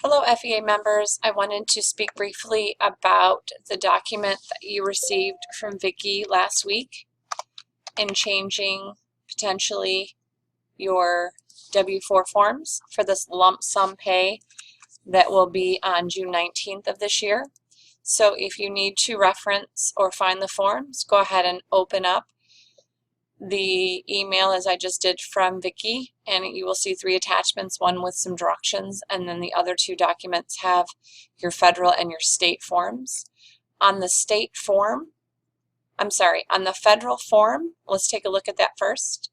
Hello FEA members, I wanted to speak briefly about the document that you received from Vicki last week in changing potentially your W-4 forms for this lump sum pay that will be on June 19th of this year. So if you need to reference or find the forms, go ahead and open up the email as I just did from Vicki, and you will see 3 attachments, one with some directions, and then the other 2 documents have your federal and your state forms. On the state form, on the federal form, let's take a look at that first.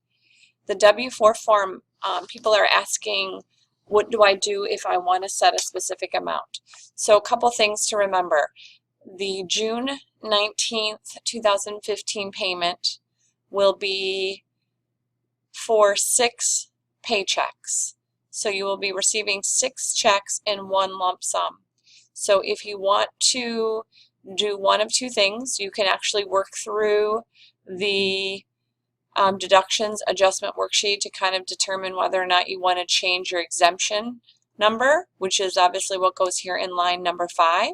The W-4 form, people are asking, what do I do if I want to set a specific amount? So a couple things to remember. The June 19th, 2015 payment will be for 6 paychecks. So you will be receiving 6 checks in one lump sum. So if you want to do one of 2 things, you can actually work through the deductions adjustment worksheet to kind of determine whether or not you want to change your exemption number, which is obviously what goes here in line number 5.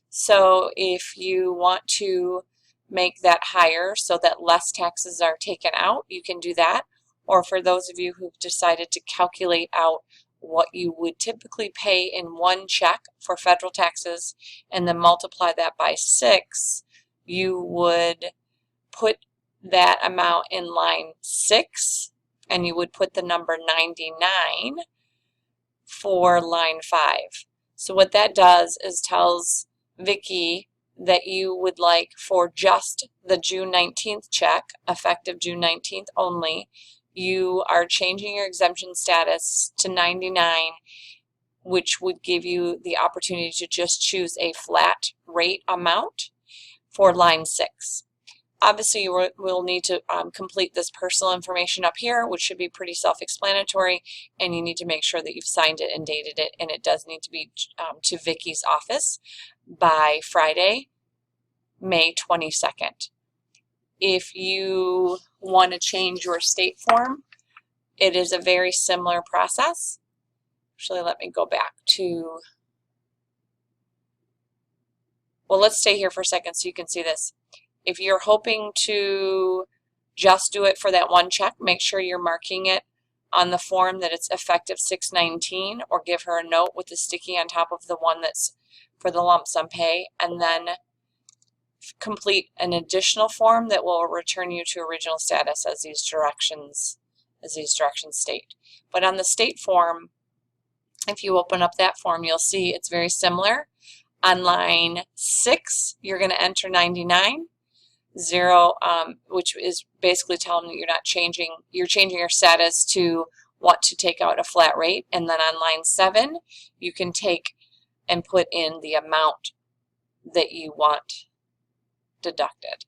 So if you want to make that higher so that less taxes are taken out, you can do that. Or for those of you who've decided to calculate out what you would typically pay in one check for federal taxes and then multiply that by 6, you would put that amount in line 6 and you would put the number 99 for line 5. So what that does is tells Vicki that you would like for just the June 19th check, effective June 19th only, you are changing your exemption status to 99, which would give you the opportunity to just choose a flat rate amount for line 6. Obviously, you will need to complete this personal information up here, which should be pretty self-explanatory, and you need to make sure that you've signed it and dated it, and it does need to be to Vicki's office by Friday, May 22nd. If you want to change your state form, it is a very similar process. Actually, let me go back to, well, let's stay here for a second so you can see this. If you're hoping to just do it for that one check, make sure you're marking it on the form that it's effective 6/19, or give her a note with the sticky on top of the one that's for the lump sum pay, and then complete an additional form that will return you to original status as these directions state. But on the state form, if you open up that form, you'll see it's very similar. On line 6, you're going to enter 99. 0, which is basically telling them that you're changing your status to want to take out a flat rate. And then on line 7, you can take and put in the amount that you want deducted.